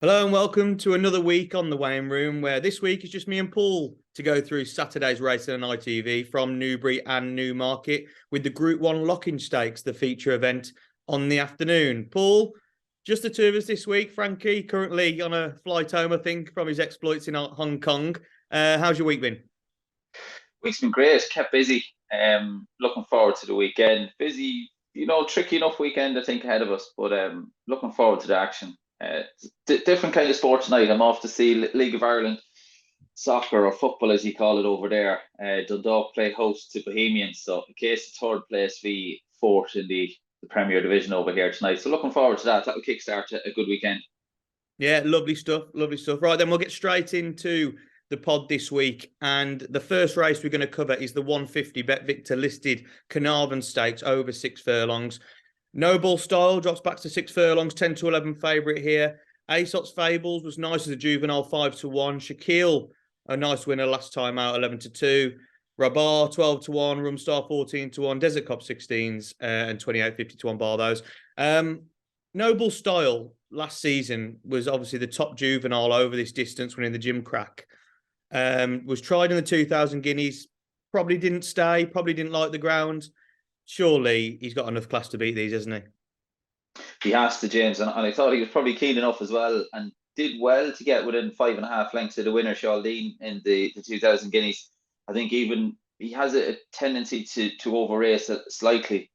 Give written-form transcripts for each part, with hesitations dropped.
Hello and welcome to another week on the Weighing Room, where this week is just me and Paul to go through Saturday's racing on ITV from Newbury and Newmarket with the Group 1 Locking Stakes, the feature event on the afternoon. Paul, just the two of us this week. Frankie, currently on a flight home, I think, from his exploits in Hong Kong. How's your week been? Week's been great. Kept busy. Looking forward to the weekend. Busy, tricky enough weekend I think ahead of us, but looking forward to the action. Different kind of sport tonight. I'm off to see League of Ireland soccer or football as you call it over there. Dundalk play host to Bohemians, so in case the third place v fourth in the Premier Division over here tonight. So looking forward to that. That will kickstart a good weekend. Yeah, lovely stuff. Lovely stuff. Right, then we'll get straight into the pod this week. And the first race we're going to cover is the 150 Bet Victor listed Carnarvon Stakes over 6 furlongs. Noble Style drops back to 6 furlongs, 10 to 11 favourite here. Aesop's Fables was nice as a juvenile, 5 to 1. Shaquille, a nice winner last time out, 11 to 2. Rabar, 12 to 1. Rumstar, 14 to 1. Desert Cop 16s and 28.50 to 1 bar those. Noble Style last season was obviously the top juvenile over this distance winning the Gym Crack. Was tried in the 2000 Guineas, probably didn't stay, probably didn't like the ground. Surely he's got enough class to beat these, hasn't he? He has to, James, and I thought he was probably keen enough as well, and did well to get within 5.5 lengths of the winner, Charlene, in the 2000 Guineas. I think even he has a tendency to over race it slightly,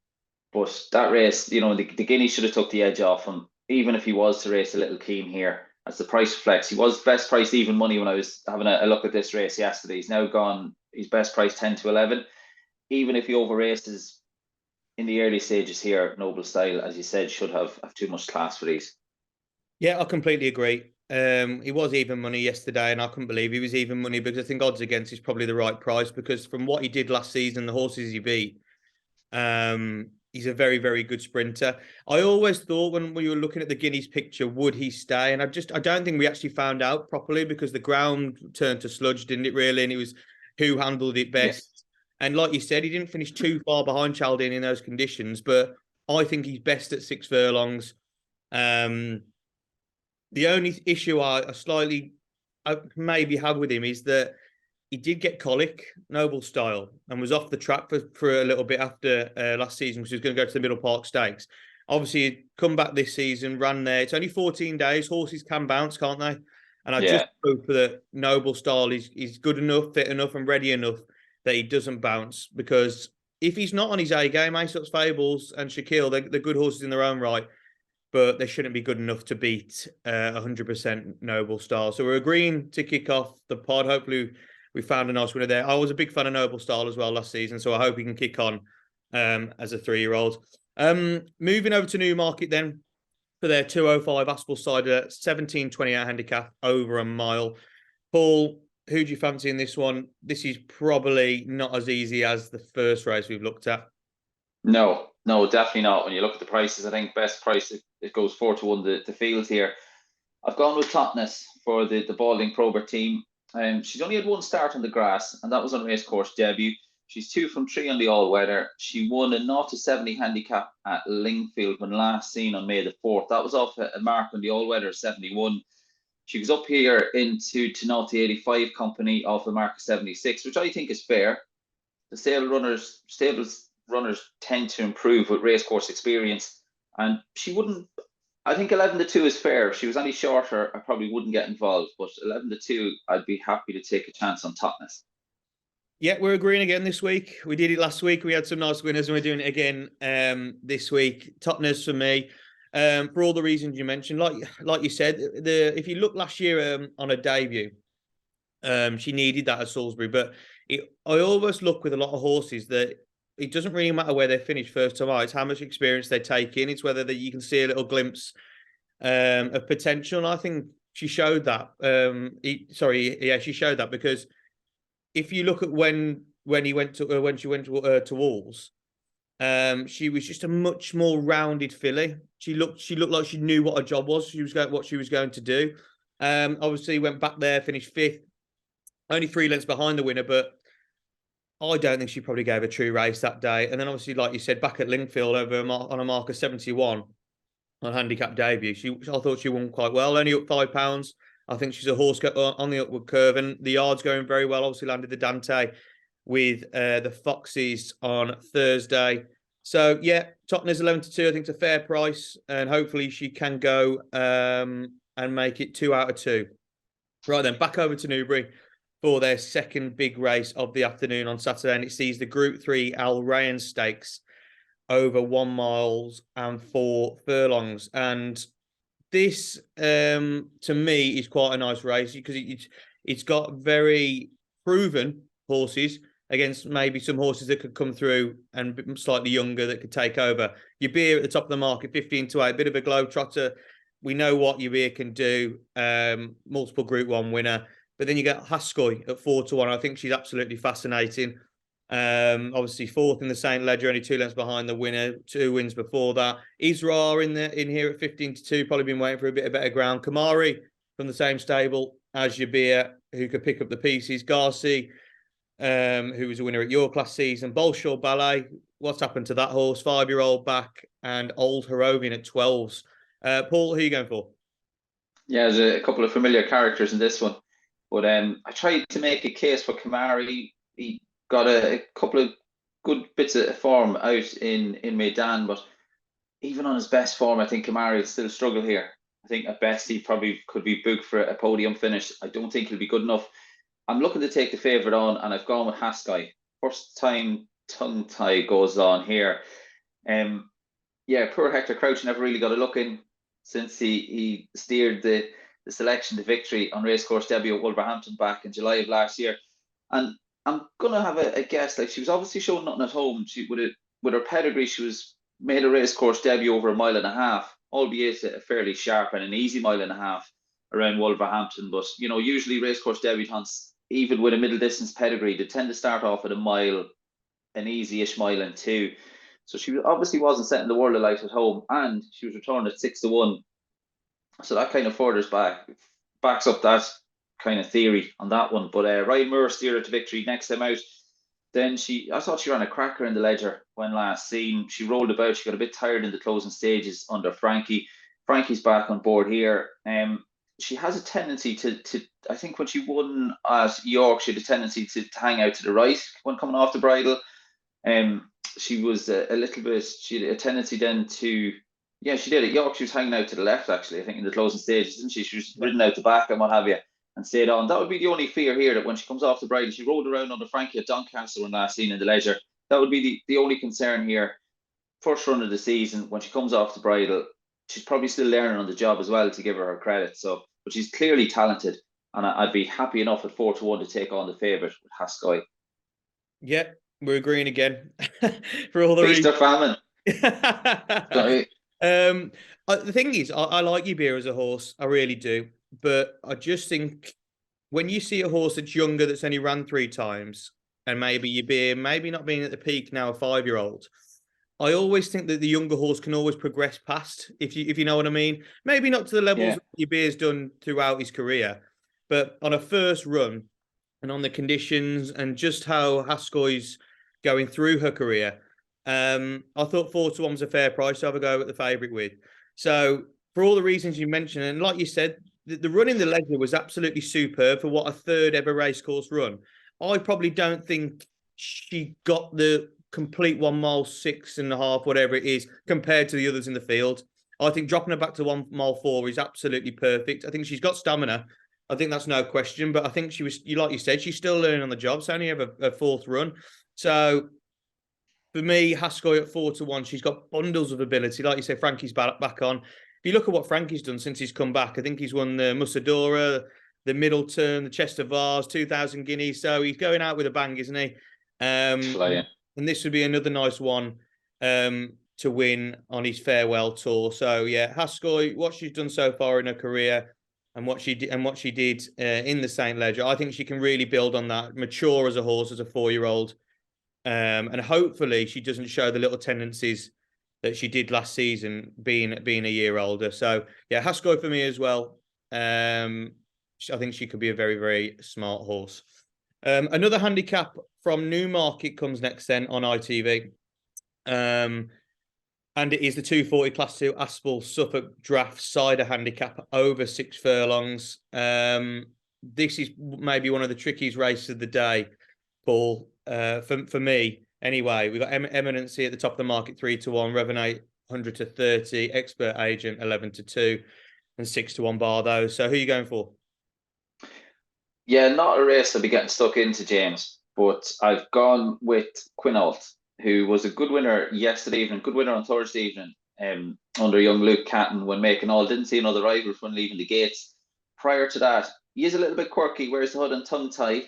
but that race, the Guineas should have took the edge off him, even if he was to race a little keen here. As the price reflects, he was best priced even money when I was having a look at this race yesterday. He's now gone, he's best priced 10 to 11. Even if he over races in the early stages here, Noble Style, as you said, should have too much class for these. Yeah, I completely agree. He was even money yesterday, and I couldn't believe he was even money because I think odds against is probably the right price because from what he did last season, the horses he beat, he's a very, very good sprinter. I always thought when we were looking at the Guineas picture, would he stay? And I don't think we actually found out properly because the ground turned to sludge, didn't it really? And it was who handled it Yeah. best. And like you said, he didn't finish too far behind Chaldine in those conditions, but I think he's best at 6 furlongs. Um, the only issue I maybe have with him is that he did get colic, Noble Style, and was off the track for a little bit after last season because he was going to go to the Middle Park Stakes. Obviously, he'd come back this season, ran there. It's only 14 days. Horses can bounce, can't they? And I just Yeah. hope that Noble Style is good enough, fit enough, and ready enough that he doesn't bounce. Because if he's not on his A game, Aesop's Fables and Shaquille, they're good horses in their own right, but they shouldn't be good enough to beat 100% Noble Style. So we're agreeing to kick off the pod. Hopefully, we found a nice winner there. I was a big fan of Noble Style as well last season, so I hope he can kick on as a 3-year-old. Moving over to Newmarket then for their 205 Aspel Cider 17.28 handicap over a mile. Paul, who do you fancy in this one? This is probably not as easy as the first race we've looked at. No, no, definitely not. When you look at the prices, I think best price it goes 4 to 1 the field here. I've gone with Totnes for the Balding Probert team. She's only had one start on the grass, and that was on racecourse debut. She's 2 from 3 on the all weather. She won a 0 to 70 handicap at Lingfield when last seen on May the 4th. That was off a mark on the all weather 71. She was up here into to 0 to 85 company off a mark of 76, which I think is fair. The stables runners tend to improve with racecourse experience, and she wouldn't. I think 11 to 2 is fair. If she was any shorter, I probably wouldn't get involved, but 11 to 2, I'd be happy to take a chance on Totnes. Yeah, we're agreeing again this week. We did it last week. We had some nice winners, and we're doing it again this week. Totnes for me, for all the reasons you mentioned. Like you said, if you look last year on a debut, she needed that at Salisbury. But I always look with a lot of horses that it doesn't really matter where they finish first time out. It's how much experience they take in. It's whether that you can see a little glimpse of potential. And I think she showed that. She showed that because if you look at when he went to when she went to Wolves, she was just a much more rounded filly. She looked like she knew what her job was. What she was going to do. Obviously went back there, finished fifth, only 3 lengths behind the winner, but I don't think she probably gave a true race that day. And then obviously, like you said, back at Lingfield on a mark of 71. on handicap debut. I thought she won quite well, only up £5. I think she's a horse on the upward curve, and the yard's going very well. Obviously, landed the Dante with the Foxes on Thursday. So yeah, Tottenham's 11-2. I think it's a fair price, and hopefully she can go and make it 2 out of 2. Right then, back over to Newbury for their second big race of the afternoon on Saturday, and it sees the Group 3 Al Rayyan Stakes over 1 mile and 4 furlongs. And this, to me, is quite a nice race because it's got very proven horses against maybe some horses that could come through and slightly younger that could take over. Your Beer at the top of the market, 15-8, a bit of a globetrotter. We know what your Beer can do. Multiple Group 1 winner. But then you get Haskoy at 4-1. I think she's absolutely fascinating. Obviously fourth in the St. Ledger, only 2 lengths behind the winner, 2 wins before that. Isra in here at 15-2, probably been waiting for a bit of better ground. Kamari from the same stable as Yabir, who could pick up the pieces. Garci, who was a winner at York last season. Bolshoi Ballet, what's happened to that horse? 5-year-old back, and Old Harovian at 12s. Paul, who are you going for? Yeah, there's a couple of familiar characters in this one, but I tried to make a case for Kamari. He got a couple of good bits of form out in Maidan, but even on his best form, I think Kamari will still struggle here. I think at best he probably could be booked for a podium finish. I don't think he'll be good enough. I'm looking to take the favourite on, and I've gone with Haskell. First time tongue tie goes on here. Yeah, poor Hector Crouch never really got a look in since he steered the selection to victory on racecourse debut at Wolverhampton back in July of last year. And I'm gonna have a guess. Like, she was obviously showing nothing at home. She with her pedigree, she was made a racecourse debut over 1.5 miles, albeit a fairly sharp and an easy 1.5 miles around Wolverhampton. But you know, usually racecourse debutants, even with a middle distance pedigree, they tend to start off at 1 mile, an easy-ish 1.2 miles. So she obviously wasn't setting the world alight at home, and she was returned at 6-1. So that kind of backs up that kind of theory on that one. But Ryan Moore steered her to victory next time out. Then I thought she ran a cracker in the Ledger when last seen. She rolled about. She got a bit tired in the closing stages under Frankie. Frankie's back on board here. She has a tendency to I think when she won at York, she had a tendency to hang out to the right when coming off the bridle. She was a little bit, she had a tendency then to, yeah, she did at York. She was hanging out to the left, actually, I think, in the closing stages, didn't she? She was ridden out the back and what have you, and stayed on. That would be the only fear here, that when she comes off the bridle, she rolled around under Frankie at Doncaster when last seen in the Leisure. That would be the only concern here. First run of the season, when she comes off the bridle, she's probably still learning on the job as well, to give her credit. So, but she's clearly talented, and I'd be happy enough at 4-1 to take on the favourite with Haskell. Yeah, we're agreeing again for all the Feast or famine. The thing is, I like Yabir as a horse, I really do, but I just think when you see a horse that's younger, that's only ran 3 times, and maybe Yabir, maybe not being at the peak now, a 5-year-old, I always think that the younger horse can always progress past, if you know what I mean. Maybe not to the levels Yabir's done throughout his career, but on a first run, and on the conditions and just how Haskoy's going through her career, I thought 4-1 was a fair price to have a go at the favourite with. So for all the reasons you mentioned, and like you said, the run in the Ledger was absolutely superb for what a 3rd ever racecourse run. I probably don't think she got the complete 1 mile 6.5, whatever it is, compared to the others in the field. I think dropping her back to 1 mile 4 is absolutely perfect. I think she's got stamina. I think that's no question, but I think she was, like you said, she's still learning on the job. It's only ever a 4th run. So for me, Haskell at 4-1, she's got bundles of ability. Like you say, Frankie's back on. If you look at what Frankie's done since he's come back, I think he's won the Musadora, the Middleton, the Chester Vase, 2,000 guineas. So he's going out with a bang, isn't he? And this would be another nice one to win on his farewell tour. So yeah, Haskell, what she's done so far in her career, and what she did in the St. Ledger, I think she can really build on that, mature as a horse, as a 4-year-old, and hopefully she doesn't show the little tendencies that she did last season, being a year older. So yeah, Haskell for me as well. I think she could be a very, very smart horse. Another handicap from Newmarket comes next then on ITV. And it is the 240 Class 2 Aspel Suffolk Draft Cider Handicap over 6 furlongs. This is maybe one of the trickiest races of the day, Paul, for me. Anyway, we've got Eminency at the top of the market, 3-1, Revenate 100-30, Expert Agent 11-2, and 6-1 bar those. So who are you going for? Yeah, not a race I'll be getting stuck into, James, but I've gone with Quinault, who was a good winner yesterday evening, good winner on Thursday evening, under young Luke Catton when making all. Didn't see another rival when leaving the gates. Prior to that, he is a little bit quirky, wears the hood and tongue tie.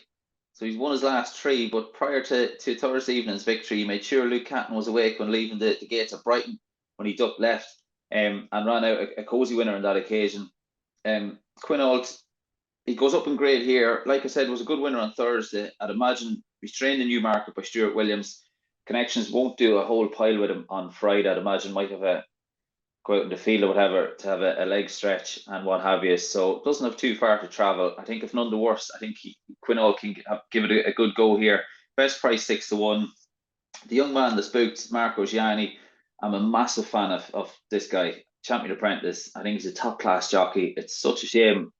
So he's won his last 3, but prior to Thursday evening's victory, he made sure Luke Catton was awake when leaving the gates of Brighton when he ducked left, and ran out a cosy winner on that occasion. Quinault, he goes up in grade here. Like I said, was a good winner on Thursday. I'd imagine he's trained in Newmarket by Stuart Williams. Connections won't do a whole pile with him on Friday. I'd imagine might have go out in the field or whatever to have a leg stretch and what have you. So doesn't have too far to travel. I think if none the worse, I think Quinault can give it a good go here. Best price 6-1. The young man that spooked, Marco Gianni. I'm a massive fan of this guy, Champion Apprentice. I think he's a top class jockey. It's such a shame.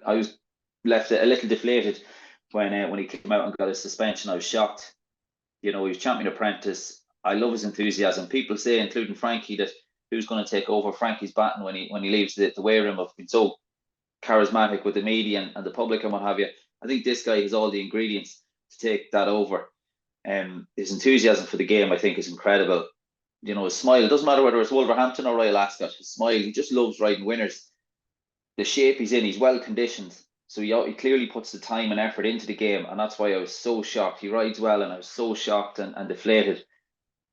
I was left a little deflated when he came out and got his suspension. I was shocked. You know, he was Champion Apprentice. I love his enthusiasm. People say, including Frankie, that who's going to take over Frankie's baton when he leaves the weigh room, of being so charismatic with the media and the public and what have you. I think this guy has all the ingredients to take that over. His enthusiasm for the game, I think, is incredible. You know, his smile, it doesn't matter whether it's Wolverhampton or Royal Ascot, his smile, he just loves riding winners. The shape he's in, he's well conditioned. So he clearly puts the time and effort into the game, and that's why I was so shocked. He rides well, and I was so shocked and deflated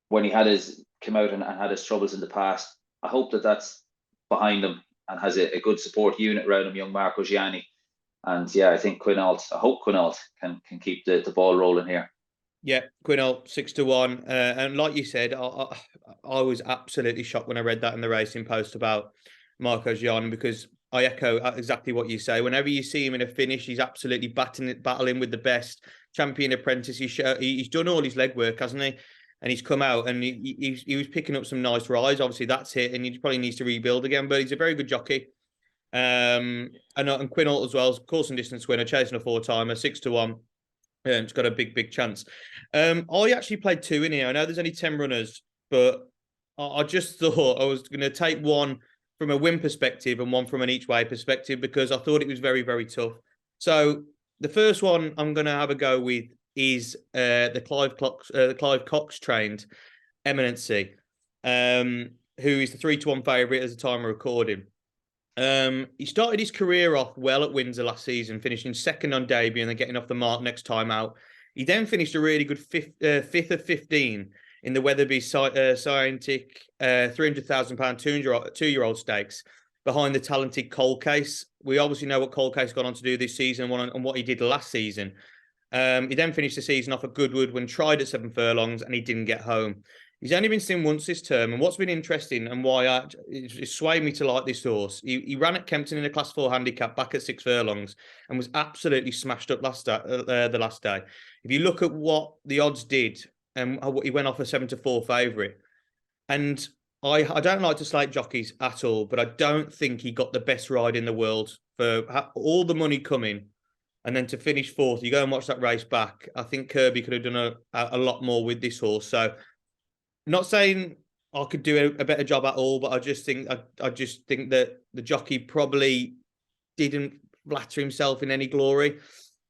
when he came out and had his troubles in the past. I hope that's behind him and has a good support unit around him, young Marco Gianni. And yeah, I think I hope Quinault can keep the ball rolling here. Yeah, Quinault 6-1. And like you said, I was absolutely shocked when I read that in the Racing Post about Marco Gianni, because I echo exactly what you say. Whenever you see him in a finish, he's absolutely battling with the best. Champion Apprentice. He's done all his legwork, hasn't he? And he's come out and he was picking up some nice rides. Obviously, that's it, and he probably needs to rebuild again. But he's a very good jockey. And Quinault as well, course and distance winner, chasing a 4-timer, 6-1. It's got a big chance. I actually played 2 in here. I know there's only 10 runners, but I just thought I was going to take one from a win perspective and one from an each way perspective, because I thought it was very tough. So the first one I'm going to have a go with is the Clive Cox trained Eminency, who is the 3-1 favourite as the time of recording. He started his career off well at Windsor last season, finishing second on debut and then getting off the mark next time out. He then finished a really good fifth of 15 in the Weatherby Scientific £300,000 two-year-old stakes behind the talented Coldcase. We obviously know what Coldcase got on to do this season and what he did last season. He then finished the season off at Goodwood when tried at 7 furlongs and he didn't get home. He's only been seen once this term, and what's been interesting and why it swayed me to like this horse, he ran at Kempton in a Class 4 handicap back at 6 furlongs and was absolutely smashed up the last day. If you look at what the odds did, and he went off a 7-4 favourite, and I don't like to slate jockeys at all, but I don't think he got the best ride in the world for all the money coming. And then to finish 4th, you go and watch that race back. I think Kirby could have done a lot more with this horse. So, not saying I could do a better job at all, but I just think that the jockey probably didn't flatter himself in any glory.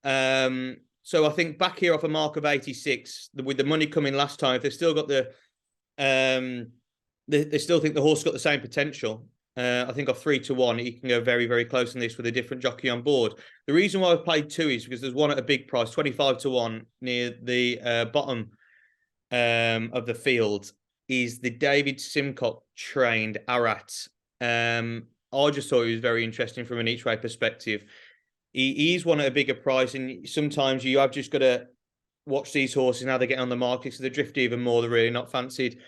So I think back here off a mark of 86, with the money coming last time, if they've still got they still think the horse got the same potential. I think off 3-1, he can go very close in this with a different jockey on board. The reason why I've played 2 is because there's one at a big price, 25-1, near the bottom of the field, is the David Simcock trained Arat. I just thought he was very interesting from an each way perspective. He's one at a bigger price, and sometimes you have just got to watch these horses and how they get on the market, so they drift even more. They're really not fancied.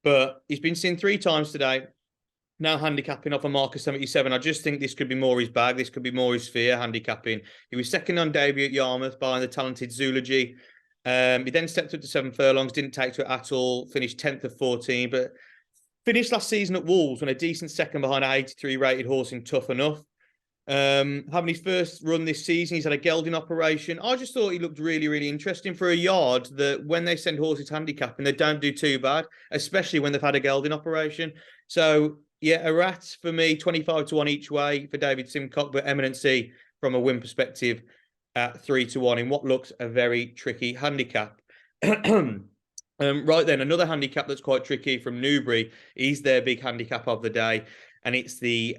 But he's been seen 3 times today, now handicapping off a mark of 77. I just think this could be more his bag. This could be more his sphere, handicapping. He was second on debut at Yarmouth behind the talented Zoology. He then stepped up to 7 furlongs, didn't take to it at all, finished 10th of 14. But Finished last season at Wolves on a decent second behind an 83 rated horse in Tough Enough. Having his first run this season, he's had a gelding operation. I just thought he looked really, really interesting for a yard that when they send horses handicapping, they don't do too bad, especially when they've had a gelding operation. So, yeah, a rat for me, 25 to 1 each way for David Simcock, but eminency from a win perspective at 3 to 1 in what looks a very tricky handicap. Right then, another handicap that's quite tricky from Newbury is their big handicap of the day. And it's the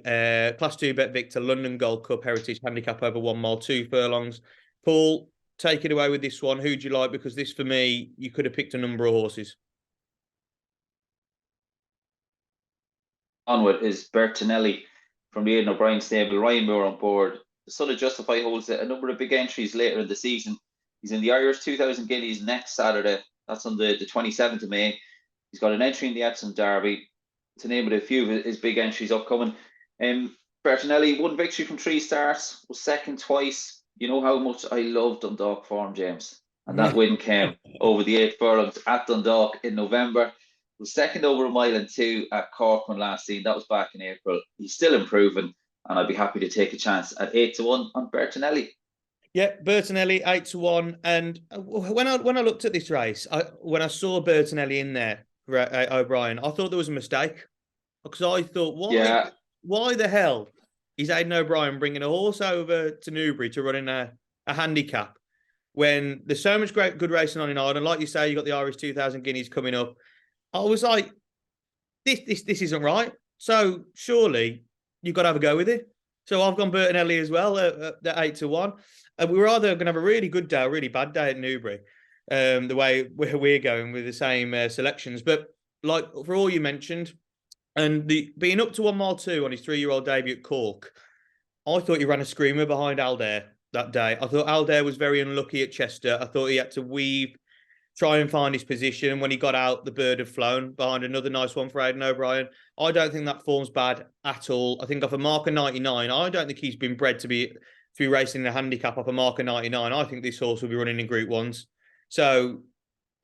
Class 2 Bet Victor London Gold Cup Heritage Handicap over 1 mile, 2 furlongs. Paul, take it away with this one. Who do you like? Because this, for me, you could have picked a number of horses. Onward is Bertinelli from the Aidan O'Brien stable. Ryan Moore on board. The son of Justify holds a number of big entries later in the season. He's in the Irish 2000 Guineas next Saturday. That's on the 27th of May. He's got an entry in the Epsom Derby, to name it a few of his big entries upcoming. Bertinelli, 1 victory from 3 starts, was second twice. You know how much I love Dundalk form, James. And that win came over the 8 furlongs at Dundalk in November. Was second over 1 mile and 2 at Cork when last seen. That was back in April. He's still improving, and I'd be happy to take a chance at 8 to 1 on Bertinelli. Yeah, Bertinelli 8 to 1. And when I looked at this race, when I saw Bertinelli in there, O'Brien, I thought there was a mistake, because I thought, why the hell is Aidan O'Brien bringing a horse over to Newbury to run in a handicap when there's so much good racing on in Ireland? Like you say, you got the Irish 2000 Guineas coming up. I was like, this isn't right. So surely you've got to have a go with it. So I've gone Bertinelli as well at 8 to 1. We were either going to have a really good day or a really bad day at Newbury, the way we're going with the same selections. But like for all you mentioned, and being up to 1 mile 2 on his 3-year-old debut at Cork, I thought he ran a screamer behind Aldair that day. I thought Aldair was very unlucky at Chester. I thought he had to weave, try and find his position. And when he got out, the bird had flown behind another nice one for Aidan O'Brien. I don't think that form's bad at all. I think off a marker 99, I don't think he's been bred to be racing in a handicap off a marker 99. I think this horse will be running in Group 1s. So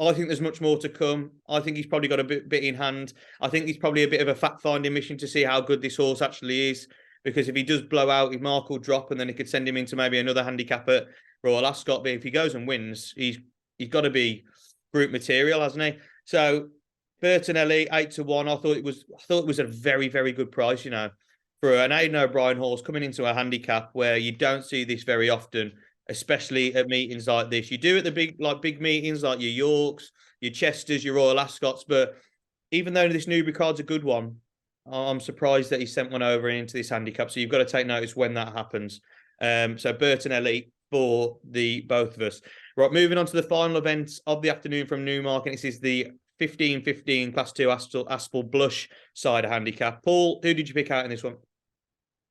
I think there's much more to come. I think he's probably got a bit in hand. I think he's probably a bit of a fact-finding mission to see how good this horse actually is. Because if he does blow out, his mark will drop, and then he could send him into maybe another handicap at Royal Ascot. But if he goes and wins, he's got to be group material, hasn't he? So Bertinelli 8 to 1. I thought it was a very, very good price, you know, for an Aidan O'Brien horse coming into a handicap where you don't see this very often, especially at meetings like this. You do at the big meetings like your Yorks, your Chesters, your Royal Ascots, but even though this Newbury card's a good one, I'm surprised that he sent one over into this handicap. So you've got to take notice when that happens. So Bertinelli for the both of us. Right, moving on to the final events of the afternoon from Newmarket. This is the 15-15 Class 2 Aspel Blush side of handicap. Paul, who did you pick out in this one?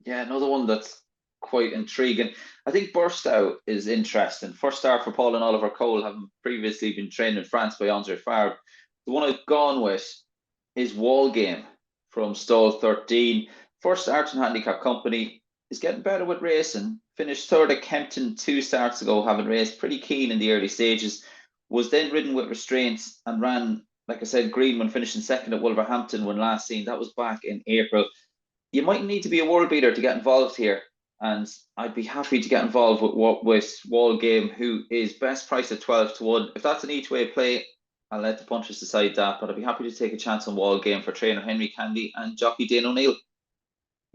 Yeah, another one that's quite intriguing. I think Burst Out is interesting. First start for Paul and Oliver Cole, having previously been trained in France by Andre Fabre. The one I've gone with is Wall Game from stall 13. First start in handicap company. Is getting better with racing. Finished third at Kempton 2 starts ago, having raced pretty keen in the early stages. Was then ridden with restraints and ran, like I said, green when finishing second at Wolverhampton when last seen. That was back in April. You might need to be a world beater to get involved here. And I'd be happy to get involved with Wall Game, who is best priced at 12 to 1. If that's an each way play, I'll let the punchers decide that. But I'd be happy to take a chance on Wall Game for trainer Henry Candy and jockey Dane O'Neill.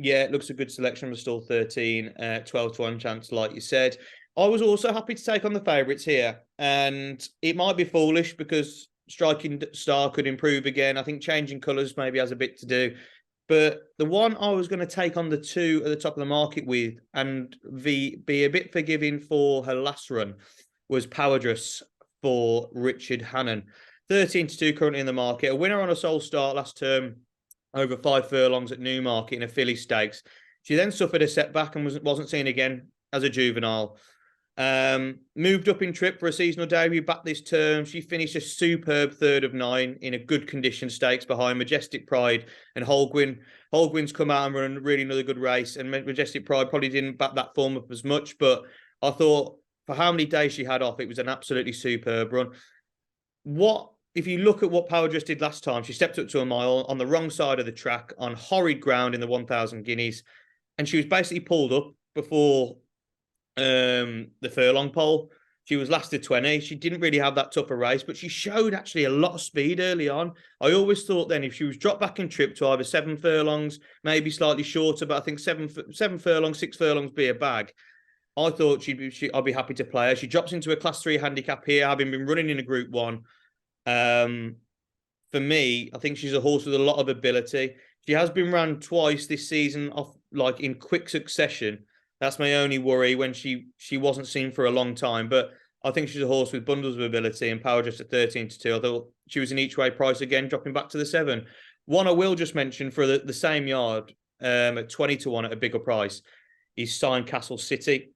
Yeah, it looks a good selection for stall 13, 12 to 1 chance, like you said. I was also happy to take on the favourites here. And it might be foolish because Striking Star could improve again. I think changing colours maybe has a bit to do. But the one I was going to take on the 2 at the top of the market with and be a bit forgiving for her last run was Powerdress for Richard Hannon. 13 to 2 currently in the market. A winner on a sole start last term over 5 furlongs at Newmarket in a filly stakes. She then suffered a setback and wasn't seen again as a juvenile. Moved up in trip for a seasonal debut back this term. She finished a superb 3rd of 9 in a good condition stakes behind Majestic Pride and Holguin. Holguin's come out and run really another good race, and Majestic Pride probably didn't back that form up as much, but I thought for how many days she had off, it was an absolutely superb run. What if you look at what Power Dress did last time, she stepped up to a mile on the wrong side of the track on horrid ground in the 1,000 guineas, and she was basically pulled up before the furlong pole. She was last to 20. She didn't really have that tough a race, but she showed actually a lot of speed early on. I always thought then if she was dropped back and tripped to either 7 furlongs, maybe slightly shorter, but I think seven furlongs, 6 furlongs be a bag. I thought I'd be happy to play her. She drops into a class 3 handicap here, having been running in a Group 1. For me, I think she's a horse with a lot of ability. She has been run twice this season off like in quick succession. That's my only worry when she wasn't seen for a long time. But I think she's a horse with bundles of ability, and Power just at 13-2. I thought she was an each way price again, dropping back to the 7. One I will just mention for the same yard at 20-1 at a bigger price is Sign Castle City.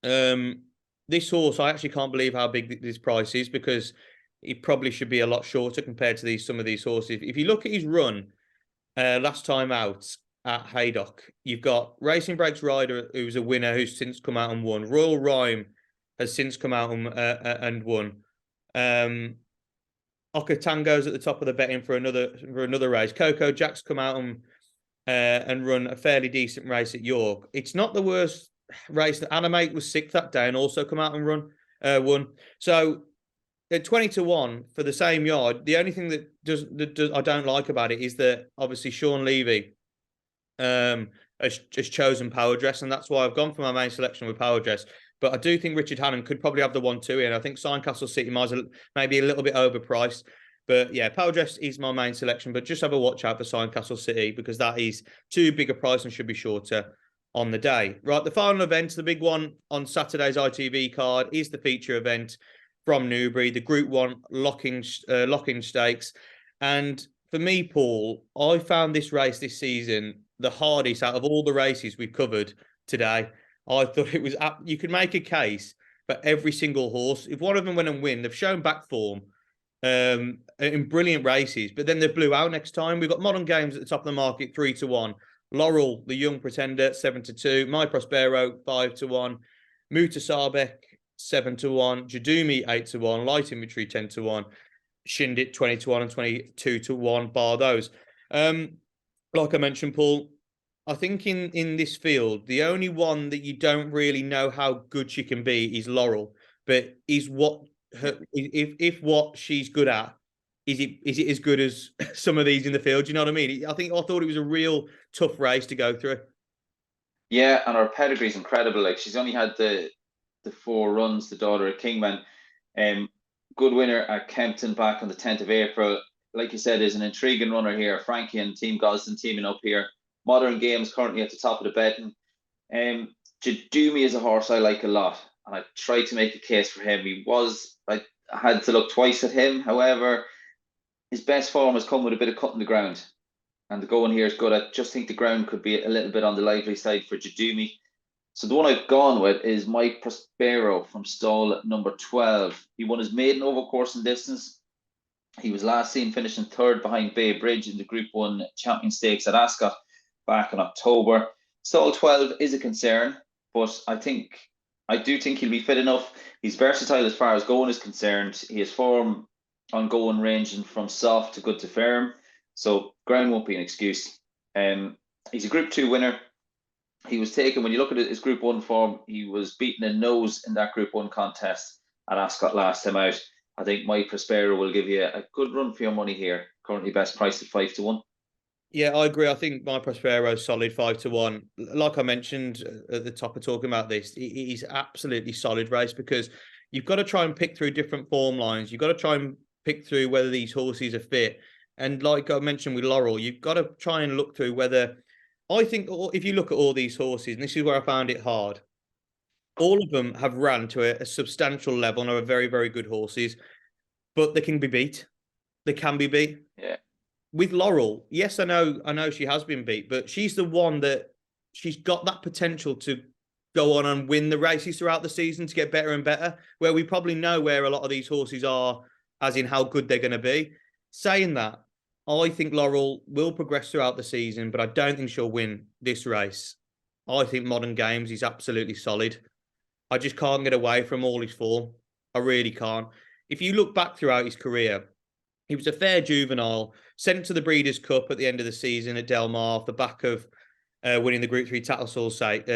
This horse, I actually can't believe how big this price is, because it probably should be a lot shorter compared to some of these horses. If you look at his run last time out at Haydock, you've got Racing Breaks Rider, who's a winner, who's since come out and won. Royal Rhyme has since come out and won. Okatango's at the top of the betting for another race. Coco Jack's come out and run a fairly decent race at York. It's not the worst race. Animate was 6th that day and also come out and won. So at 20-1 for the same yard, the only thing that I don't like about it is that obviously Sean Levy has chosen Power Dress, and that's why I've gone for my main selection with Power Dress. But I do think Richard Hannon could probably have the 1-2 in. I think Sign Castle City maybe a little bit overpriced. But yeah, Power Dress is my main selection. But just have a watch out for Sign Castle City, because that is too big a price and should be shorter on the day. Right, the final event, the big one on Saturday's ITV card, is the feature event from Newbury, the Group 1 locking stakes. And for me, Paul, I found this race this season the hardest out of all the races we've covered today. I thought it was you could make a case for every single horse. If one of them went and win, they've shown back form in brilliant races, but then they blew out next time. We've got Modern Games at the top of the market, 3-1. Laurel, the young pretender, 7-2. My Prospero, 5-1. Mutasabek, 7-1. Jadumi, 8-1. Light Inventory, 10-1. Shindit, 20-1 and 22-1, bar those. Like I mentioned, Paul, I think in this field, the only one that you don't really know how good she can be is Laurel. But is what if what she's good at, is it as good as some of these in the field? Do you know what I mean? I thought it was a real tough race to go through. Yeah, and her pedigree is incredible. Like, she's only had the 4 runs, the daughter of Kingman. Good winner at Kempton back on the 10th of April. Like you said, is an intriguing runner here. Frankie and Team Gosden teaming up here. Modern Games currently at the top of the betting. Jadumi is a horse I like a lot, and I tried to make a case for him. I had to look twice at him. However, his best form has come with a bit of cutting the ground, and the going here is good. I just think the ground could be a little bit on the lively side for Jadumi. So the one I've gone with is Mike Prospero from stall number 12. He won his maiden over course and distance. He was last seen finishing 3rd behind Bay Bridge in the Group 1 Champion Stakes at Ascot back in October. Stall 12 is a concern, but I do think he'll be fit enough. He's versatile as far as going is concerned. He has form on going ranging from soft to good to firm, so ground won't be an excuse. He's a Group 2 winner. He was taken, when you look at his Group 1 form, he was beaten in nose in that Group 1 contest at Ascot last time out. I think Mike Prospero will give you a good run for your money here. Currently best priced at 5-1. Yeah, I agree. I think My Prospero is solid 5-1. Like I mentioned at the top of talking about this, it is absolutely solid race, because you've got to try and pick through different form lines. You've got to try and pick through whether these horses are fit. And like I mentioned with Laurel, you've got to try and look through whether, I think if you look at all these horses, and this is where I found it hard, all of them have ran to a substantial level and are very, very good horses, but they can be beat. They can be beat. Yeah. With Laurel, yes, I know she has been beat, but she's the one that she's got that potential to go on and win the races throughout the season, to get better and better, where we probably know where a lot of these horses are, as in how good they're going to be. Saying that, I think Laurel will progress throughout the season, but I don't think she'll win this race. I think Modern Games is absolutely solid. I just can't get away from all his form. I really can't. If you look back throughout his career, He was a fair juvenile, sent to the Breeders' Cup at the end of the season at Del Mar off the back of winning the Group 3 Tattersall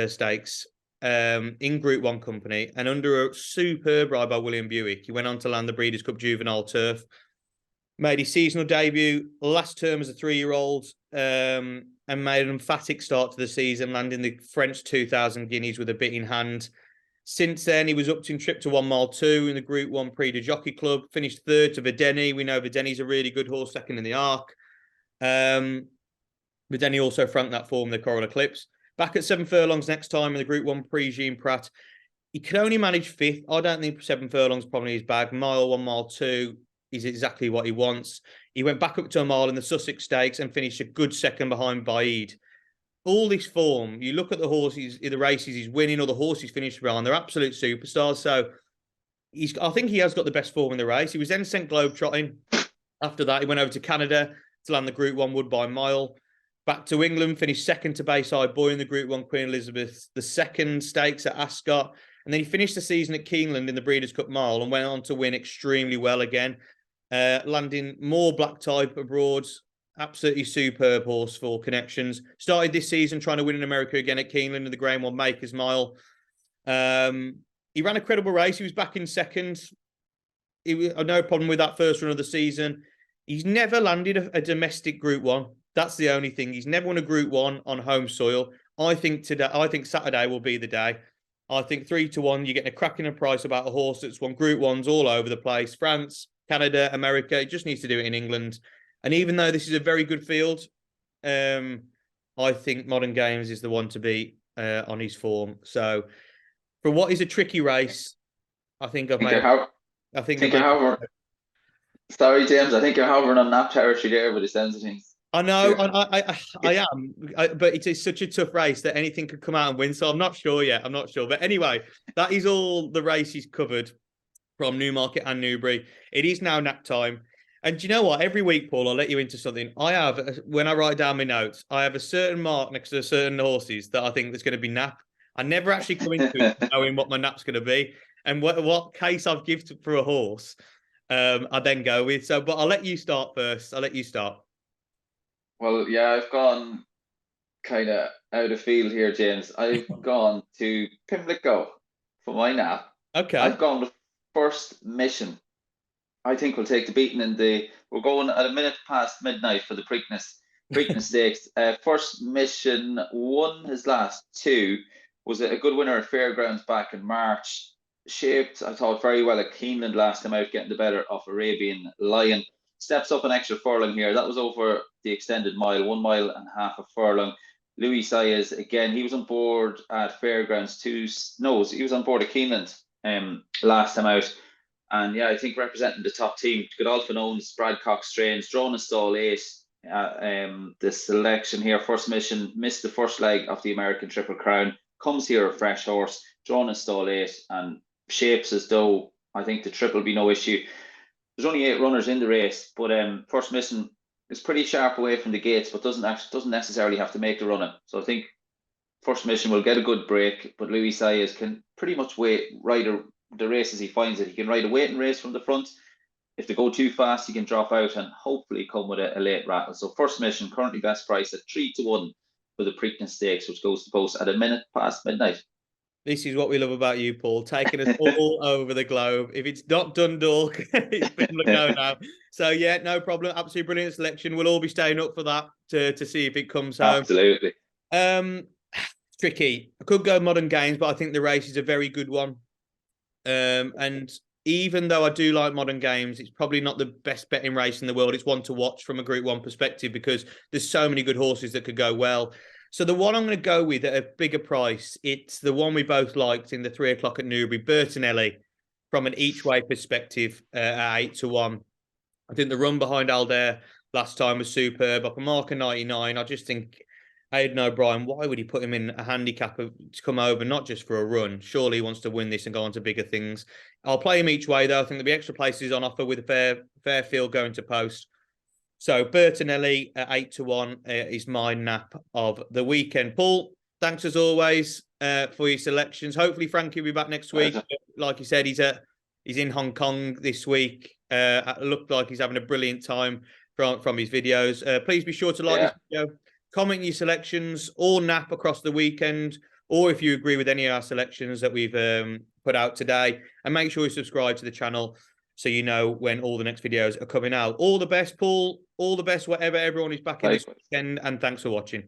Stakes in Group 1 company, and under a superb ride by William Buick, he went on to land the Breeders' Cup Juvenile Turf. Made his seasonal debut last term as a 3-year-old, and made an emphatic start to the season, landing the French 2000 Guineas with a bit in hand. Since then, he was up in trip to 1 Mile 2 in the Group 1 Prix de Jockey Club, finished third to Verdeni. We know Verdeni's a really good horse, second in the Arc. Verdeni also franked that form in the Coral Eclipse. Back at 7 furlongs next time in the Group 1 Prix Jean Prat. He could only manage 5th. I don't think 7 furlongs probably his bag. 1 Mile 2 is exactly what he wants. He went back up to a mile in the Sussex Stakes and finished a good second behind Baid. All this form, you look at the horses, the races he's winning or the horses finished behind, they're absolute superstars. So I think he has got the best form in the race. He was then sent globetrotting. After that, he went over to Canada to land the Group 1 Woodbine Mile. Back to England, finished second to Bayside Boy in the Group 1 Queen Elizabeth II Stakes at Ascot. And then he finished the season at Keeneland in the Breeders' Cup Mile and went on to win extremely well again, landing more black type abroad. Absolutely superb horse for Connections. Started this season trying to win in America again at Keeneland in the Grade 1 Makers Mile. He ran a credible race. He was back in second. No problem with that first run of the season. He's never landed a domestic Group 1. That's the only thing. He's never won a Group 1 on home soil. I think Saturday will be the day. I think 3-1, you're getting a cracking price about a horse that's won Group 1s all over the place. France, Canada, America. He just needs to do it in England. And even though this is a very good field, I think Modern Games is the one to beat on his form. So, for what is a tricky race, I think I've made. Sorry, James. I think you're hovering on nap territory there with the sense of things. I know, I am, but it is such a tough race that anything could come out and win. So I'm not sure yet. I'm not sure, but anyway, that is all the races covered from Newmarket and Newbury. It is now nap time. And do you know what? Every week, Paul, I'll let you into something. When I write down my notes, I have a certain mark next to certain horses that I think there's going to be nap. I never actually come into it knowing what my nap's going to be and what case I've given for a horse. I then go with. So, but I'll let you start first. I'll let you start. Well, yeah, I've gone kind of out of field here, James. I've gone to Pimlico for my nap. Okay. I've gone with First Mission. I think we'll take the beating we're going at a minute past midnight for the Preakness Stakes. First Mission won his last 2, was a good winner at Fairgrounds back in March. Shaped, I thought, very well at Keeneland last time out, getting the better of Arabian Lion. Steps up an extra furlong here. That was over the extended mile, 1.5 miles a furlong. Louis Saez, again, he was on board at Fairgrounds he was on board at Keeneland last time out. And yeah, I think representing the top team, Godolphin owns Brad Cox Trains, drawn a stall 8. The selection here, First Mission, missed the first leg of the American Triple Crown, comes here a fresh horse, drawn a stall 8, and shapes as though I think the triple will be no issue. There's only 8 runners in the race, but First Mission is pretty sharp away from the gates, but doesn't necessarily have to make the run-in. So I think First Mission will get a good break, but Louis Saez can pretty much ride the race as he finds it. He can ride a waiting race from the front. If they go too fast, he can drop out and hopefully come with a late rattle. So First Mission currently best price at 3-1 for the Preakness Stakes, which goes to post at a minute past midnight. This is what we love about you, Paul, taking us all over the globe. If it's not Dundalk, it's Pimlico now. So, yeah, no problem. Absolutely brilliant selection. We'll all be staying up for that to see if it comes home. Absolutely. Tricky. I could go Modern Games, but I think the race is a very good one. And even though I do like Modern Games, it's probably not the best betting race in the world. It's one to watch from a Group 1 perspective because there's so many good horses that could go well. So the one I'm going to go with at a bigger price, it's the one we both liked in the 3 o'clock at Newbury, Bertinelli, from an each-way perspective at 8-1. I think the run behind Aldair last time was superb. Up a mark of 99. I just think Aidan O'Brien, why would he put him in a handicap to come over, not just for a run? Surely he wants to win this and go on to bigger things. I'll play him each way, though. I think there'll be extra places on offer with a fair field going to post. So Bertinelli at 8-1 is my nap of the weekend. Paul, thanks as always for your selections. Hopefully Frankie will be back next week. Like you said, he's in Hong Kong this week. Looked like he's having a brilliant time from his videos. Please be sure to like this video, comment your selections or nap across the weekend, or if you agree with any of our selections that we've put out today, and make sure you subscribe to the channel so you know when all the next videos are coming out. All the best, Paul. All the best, whatever everyone is back in this weekend, and thanks for watching.